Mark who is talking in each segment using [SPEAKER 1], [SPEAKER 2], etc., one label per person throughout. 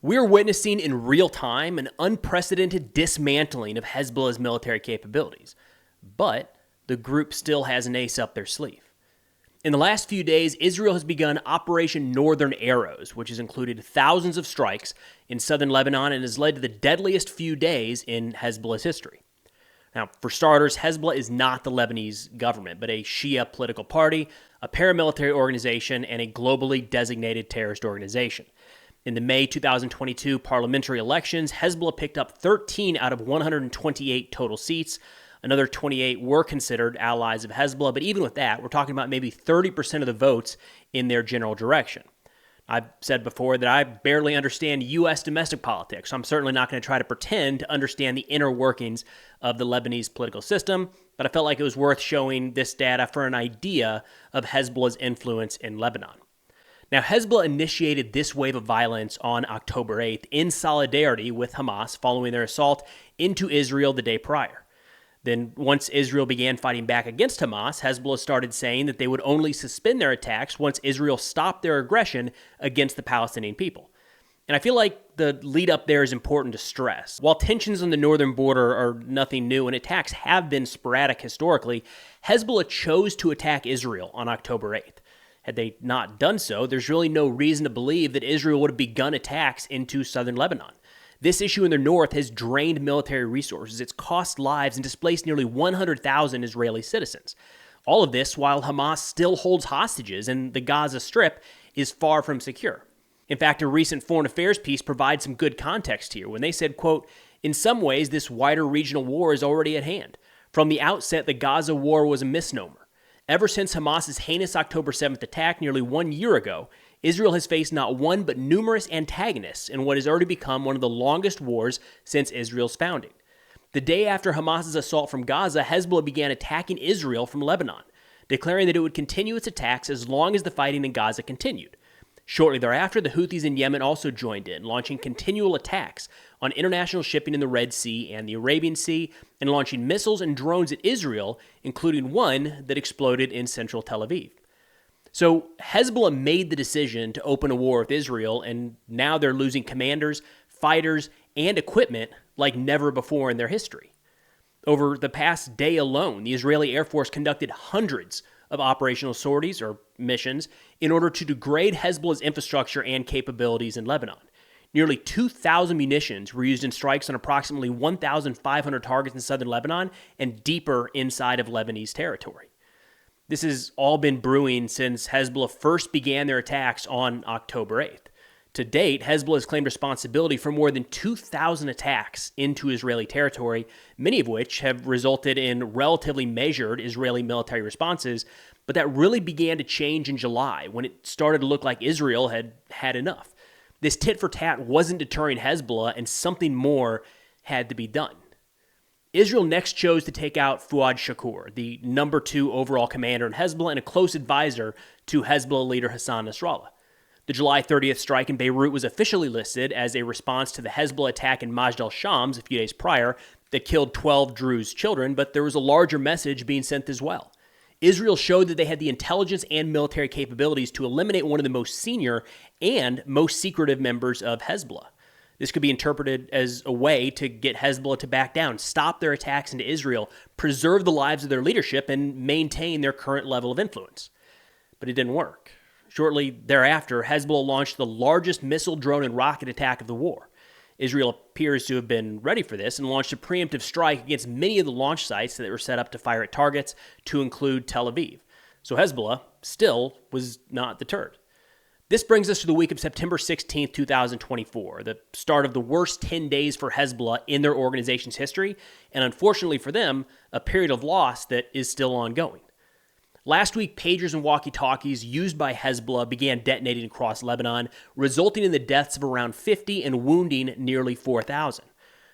[SPEAKER 1] We're witnessing in real time an unprecedented dismantling of Hezbollah's military capabilities, but the group still has an ace up their sleeve. In the last few days, Israel has begun Operation Northern Arrows, which has included thousands of strikes in southern Lebanon and has led to the deadliest few days in Hezbollah's history. Now, for starters, Hezbollah is not the Lebanese government, but a Shia political party, a paramilitary organization, and a globally designated terrorist organization. In the May 2022 parliamentary elections, Hezbollah picked up 13 out of 128 total seats. Another 28 were considered allies of Hezbollah, but even with that, we're talking about maybe 30% of the votes in their general direction. I've said before that I barely understand U.S. domestic politics, so I'm certainly not going to try to pretend to understand the inner workings of the Lebanese political system, but I felt like it was worth showing this data for an idea of Hezbollah's influence in Lebanon. Now, Hezbollah initiated this wave of violence on October 8th in solidarity with Hamas following their assault into Israel the day prior. Then, once Israel began fighting back against Hamas, Hezbollah started saying that they would only suspend their attacks once Israel stopped their aggression against the Palestinian people. And I feel like the lead up there is important to stress. While tensions on the northern border are nothing new and attacks have been sporadic historically, Hezbollah chose to attack Israel on October 8th. Had they not done so, there's really no reason to believe that Israel would have begun attacks into southern Lebanon. This issue in the north has drained military resources, it's cost lives, and displaced nearly 100,000 Israeli citizens. All of this while Hamas still holds hostages and the Gaza Strip is far from secure. In fact, a recent foreign affairs piece provides some good context here when they said, quote, "In some ways, this wider regional war is already at hand. From the outset, the Gaza war was a misnomer. Ever since Hamas's heinous October 7th attack nearly 1 year ago, Israel has faced not one but numerous antagonists in what has already become one of the longest wars since Israel's founding. The day after Hamas's assault from Gaza, Hezbollah began attacking Israel from Lebanon, declaring that it would continue its attacks as long as the fighting in Gaza continued. Shortly thereafter, the Houthis in Yemen also joined in, launching continual attacks on international shipping in the Red Sea and the Arabian Sea, and launching missiles and drones at Israel, including one that exploded in central Tel Aviv. So Hezbollah made the decision to open a war with Israel, and now they're losing commanders, fighters, and equipment like never before in their history. Over the past day alone, the Israeli Air Force conducted hundreds of operational sorties or missions in order to degrade Hezbollah's infrastructure and capabilities in Lebanon. Nearly 2,000 munitions were used in strikes on approximately 1,500 targets in southern Lebanon and deeper inside of Lebanese territory. This has all been brewing since Hezbollah first began their attacks on October 8th. To date, Hezbollah has claimed responsibility for more than 2,000 attacks into Israeli territory, many of which have resulted in relatively measured Israeli military responses, but that really began to change in July when it started to look like Israel had had enough. This tit-for-tat wasn't deterring Hezbollah, and something more had to be done. Israel next chose to take out Fuad Shakur, the number 2 overall commander in Hezbollah and a close advisor to Hezbollah leader Hassan Nasrallah. The July 30th strike in Beirut was officially listed as a response to the Hezbollah attack in Majd al-Shams a few days prior that killed 12 Druze children, but there was a larger message being sent as well. Israel showed that they had the intelligence and military capabilities to eliminate one of the most senior and most secretive members of Hezbollah. This could be interpreted as a way to get Hezbollah to back down, stop their attacks into Israel, preserve the lives of their leadership, and maintain their current level of influence. But it didn't work. Shortly thereafter, Hezbollah launched the largest missile, drone, and rocket attack of the war. Israel appears to have been ready for this and launched a preemptive strike against many of the launch sites that were set up to fire at targets, to include Tel Aviv. So Hezbollah still was not deterred. This brings us to the week of September 16th, 2024, the start of the worst 10 days for Hezbollah in their organization's history, and unfortunately for them, a period of loss that is still ongoing. Last week, pagers and walkie-talkies used by Hezbollah began detonating across Lebanon, resulting in the deaths of around 50 and wounding nearly 4,000.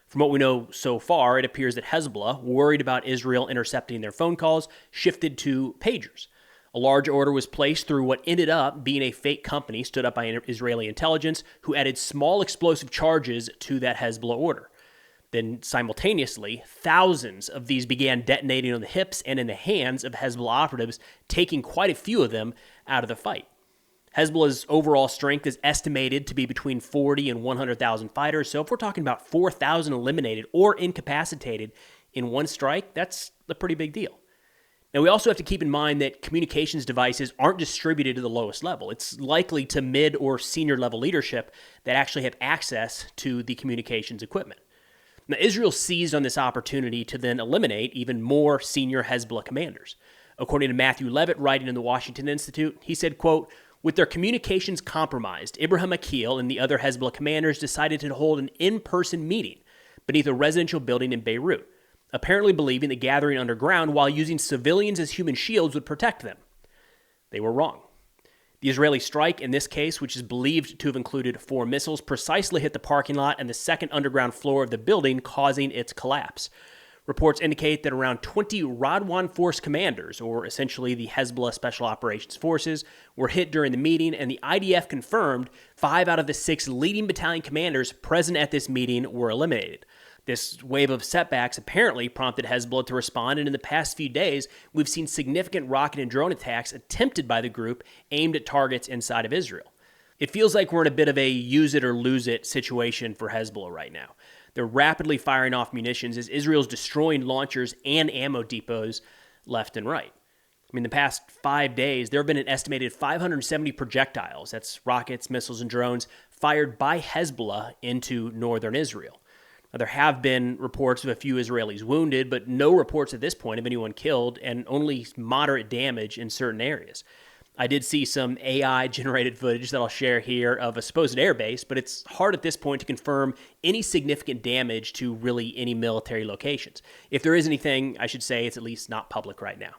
[SPEAKER 1] From what we know so far, it appears that Hezbollah, worried about Israel intercepting their phone calls, shifted to pagers. A large order was placed through what ended up being a fake company stood up by Israeli intelligence who added small explosive charges to that Hezbollah order. Then, simultaneously, thousands of these began detonating on the hips and in the hands of Hezbollah operatives, taking quite a few of them out of the fight. Hezbollah's overall strength is estimated to be between 40 and 100,000 fighters. So if we're talking about 4,000 eliminated or incapacitated in one strike, that's a pretty big deal. Now, we also have to keep in mind that communications devices aren't distributed to the lowest level. It's likely to mid or senior level leadership that actually have access to the communications equipment. Now, Israel seized on this opportunity to then eliminate even more senior Hezbollah commanders. According to Matthew Levitt, writing in the Washington Institute, he said, quote, "With their communications compromised, Ibrahim Akil and the other Hezbollah commanders decided to hold an in-person meeting beneath a residential building in Beirut, apparently believing that gathering underground while using civilians as human shields would protect them. They were wrong. The Israeli strike in this case, which is believed to have included 4 missiles, precisely hit the parking lot and the second underground floor of the building, causing its collapse. Reports indicate that around 20 Radwan Force commanders, or essentially the Hezbollah Special Operations Forces, were hit during the meeting, and the IDF confirmed 5 out of the 6 leading battalion commanders present at this meeting were eliminated. This wave of setbacks apparently prompted Hezbollah to respond, and in the past few days, we've seen significant rocket and drone attacks attempted by the group aimed at targets inside of Israel. It feels like we're in a bit of a use it or lose it situation for Hezbollah right now. They're rapidly firing off munitions as Israel's destroying launchers and ammo depots left and right. I mean, the past 5 days, there have been an estimated 570 projectiles, that's rockets, missiles, and drones, fired by Hezbollah into northern Israel. Now, there have been reports of a few Israelis wounded, but no reports at this point of anyone killed, and only moderate damage in certain areas. I did see some AI-generated footage that I'll share here of a supposed airbase, but it's hard at this point to confirm any significant damage to really any military locations. If there is anything, I should say it's at least not public right now.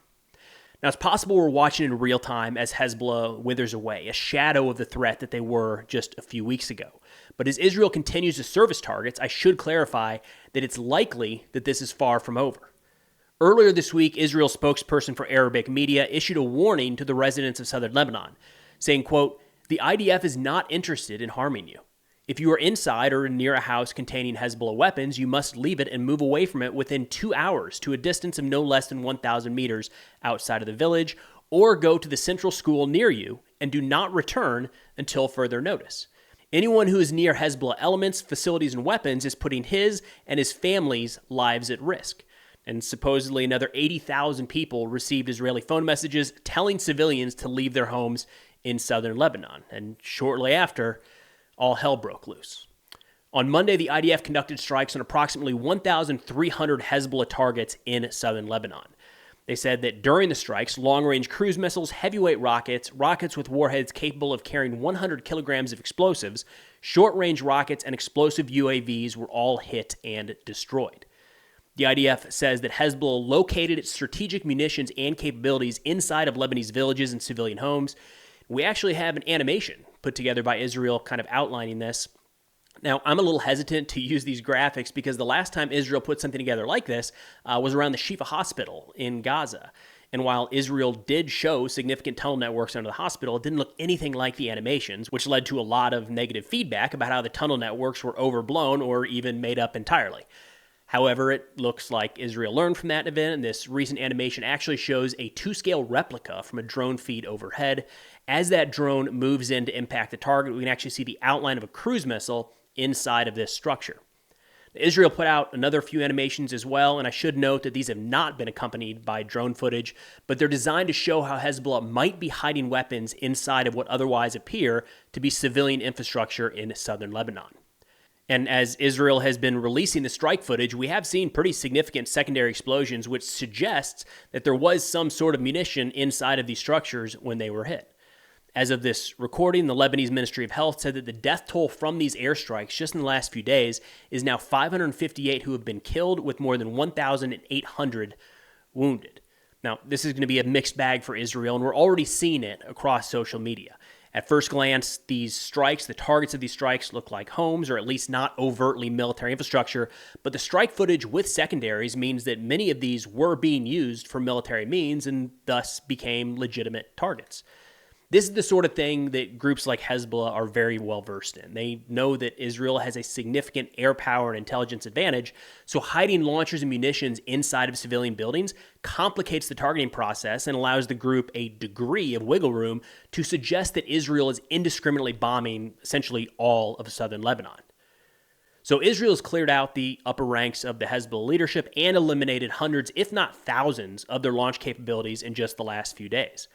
[SPEAKER 1] Now, it's possible we're watching in real time as Hezbollah withers away, a shadow of the threat that they were just a few weeks ago. But as Israel continues to service targets, I should clarify that it's likely that this is far from over. Earlier this week, Israel's spokesperson for Arabic media issued a warning to the residents of southern Lebanon, saying, quote, "The IDF is not interested in harming you. If you are inside or near a house containing Hezbollah weapons, you must leave it and move away from it within 2 hours to a distance of no less than 1,000 meters outside of the village, or go to the central school near you and do not return until further notice. Anyone who is near Hezbollah elements, facilities, and weapons is putting his and his family's lives at risk." And supposedly another 80,000 people received Israeli phone messages telling civilians to leave their homes in southern Lebanon. And shortly after, all hell broke loose. On Monday, the IDF conducted strikes on approximately 1,300 Hezbollah targets in southern Lebanon. They said that during the strikes, long-range cruise missiles, heavyweight rockets, rockets with warheads capable of carrying 100 kilograms of explosives, short-range rockets, and explosive UAVs were all hit and destroyed. The IDF says that Hezbollah located its strategic munitions and capabilities inside of Lebanese villages and civilian homes. We actually have an animation put together by Israel kind of outlining this. Now, I'm a little hesitant to use these graphics because the last time Israel put something together like this was around the Shifa hospital in Gaza. And while Israel did show significant tunnel networks under the hospital, it didn't look anything like the animations, which led to a lot of negative feedback about how the tunnel networks were overblown or even made up entirely. However, it looks like Israel learned from that event, and this recent animation actually shows a 2-scale replica from a drone feed overhead. As that drone moves in to impact the target, we can actually see the outline of a cruise missile inside of this structure. Israel put out another few animations as well, and I should note that these have not been accompanied by drone footage, but they're designed to show how Hezbollah might be hiding weapons inside of what otherwise appear to be civilian infrastructure in southern Lebanon. And as Israel has been releasing the strike footage, we have seen pretty significant secondary explosions, which suggests that there was some sort of munition inside of these structures when they were hit. As of this recording, the Lebanese Ministry of Health said that the death toll from these airstrikes just in the last few days is now 558 who have been killed, with more than 1,800 wounded. Now, this is going to be a mixed bag for Israel, and we're already seeing it across social media. At first glance, these strikes, the targets of these strikes look like homes, or at least not overtly military infrastructure, but the strike footage with secondaries means that many of these were being used for military means and thus became legitimate targets. This is the sort of thing that groups like Hezbollah are very well versed in. They know that Israel has a significant air power and intelligence advantage, so hiding launchers and munitions inside of civilian buildings complicates the targeting process and allows the group a degree of wiggle room to suggest that Israel is indiscriminately bombing essentially all of southern Lebanon. So Israel has cleared out the upper ranks of the Hezbollah leadership and eliminated hundreds, if not thousands, of their launch capabilities in just the last few days.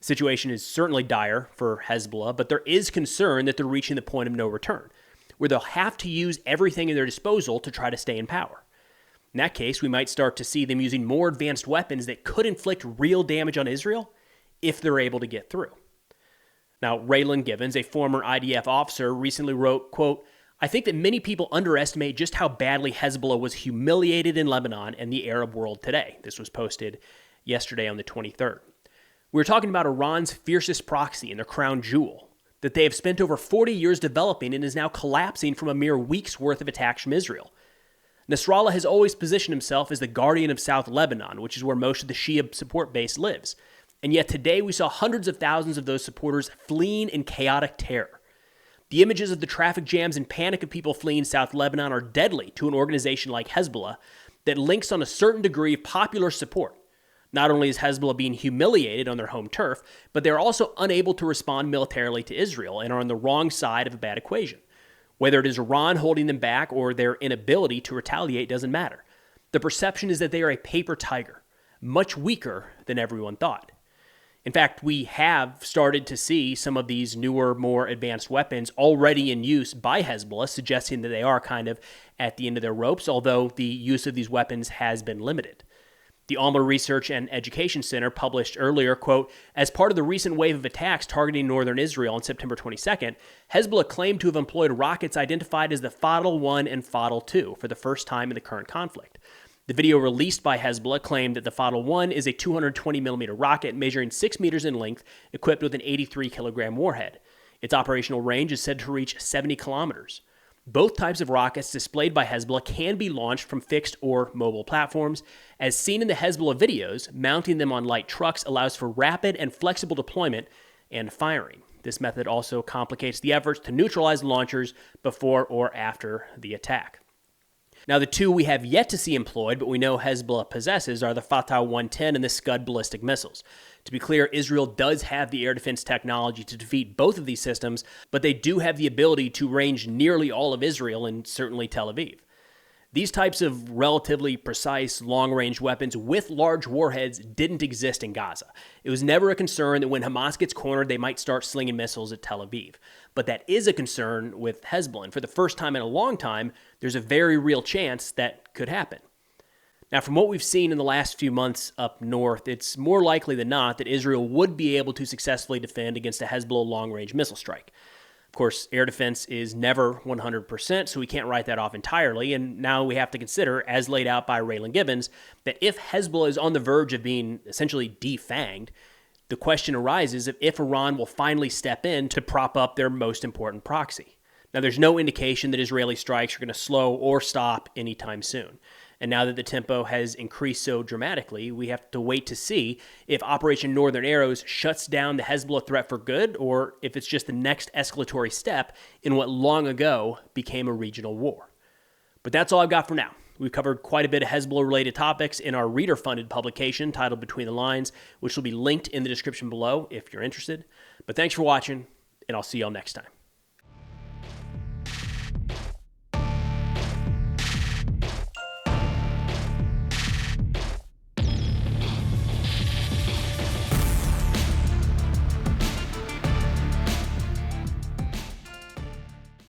[SPEAKER 1] The situation is certainly dire for Hezbollah, but there is concern that they're reaching the point of no return, where they'll have to use everything at their disposal to try to stay in power. In that case, we might start to see them using more advanced weapons that could inflict real damage on Israel if they're able to get through. Now, Raylan Givens, a former IDF officer, recently wrote, quote, "I think that many people underestimate just how badly Hezbollah was humiliated in Lebanon and the Arab world today." This was posted yesterday on the 23rd. We're talking about Iran's fiercest proxy and their crown jewel that they have spent over 40 years developing and is now collapsing from a mere week's worth of attacks from Israel. Nasrallah has always positioned himself as the guardian of South Lebanon, which is where most of the Shia support base lives. And yet today we saw hundreds of thousands of those supporters fleeing in chaotic terror. The images of the traffic jams and panic of people fleeing South Lebanon are deadly to an organization like Hezbollah that links on a certain degree of popular support. Not only is Hezbollah being humiliated on their home turf, but they're also unable to respond militarily to Israel and are on the wrong side of a bad equation. Whether it is Iran holding them back or their inability to retaliate doesn't matter. The perception is that they are a paper tiger, much weaker than everyone thought. In fact, we have started to see some of these newer, more advanced weapons already in use by Hezbollah, suggesting that they are kind of at the end of their ropes, although the use of these weapons has been limited. The Alma Research and Education Center published earlier, quote, "As part of the recent wave of attacks targeting northern Israel on September 22nd, Hezbollah claimed to have employed rockets identified as the Fadl 1 and Fadl 2 for the first time in the current conflict. The video released by Hezbollah claimed that the Fadl 1 is a 220mm rocket measuring 6 meters in length, equipped with an 83-kilogram warhead. Its operational range is said to reach 70 kilometers. Both types of rockets displayed by Hezbollah can be launched from fixed or mobile platforms. As seen in the Hezbollah videos, mounting them on light trucks allows for rapid and flexible deployment and firing. This method also complicates the efforts to neutralize launchers before or after the attack." Now, the two we have yet to see employed, but we know Hezbollah possesses, are the Fatah 110 and the Scud ballistic missiles. To be clear, Israel does have the air defense technology to defeat both of these systems, but they do have the ability to range nearly all of Israel and certainly Tel Aviv. These types of relatively precise, long-range weapons with large warheads didn't exist in Gaza. It was never a concern that when Hamas gets cornered, they might start slinging missiles at Tel Aviv. But that is a concern with Hezbollah, and for the first time in a long time, there's a very real chance that could happen. Now, from what we've seen in the last few months up north, it's more likely than not that Israel would be able to successfully defend against a Hezbollah long-range missile strike. Of course, air defense is never 100%, so we can't write that off entirely, and now we have to consider, as laid out by Raylan Givens, that if Hezbollah is on the verge of being essentially defanged, the question arises of if Iran will finally step in to prop up their most important proxy. Now, there's no indication that Israeli strikes are going to slow or stop anytime soon. And now that the tempo has increased so dramatically, we have to wait to see if Operation Northern Arrows shuts down the Hezbollah threat for good, or if it's just the next escalatory step in what long ago became a regional war. But that's all I've got for now. We've covered quite a bit of Hezbollah-related topics in our reader-funded publication titled Between the Lines, which will be linked in the description below if you're interested. But thanks for watching, and I'll see y'all next time.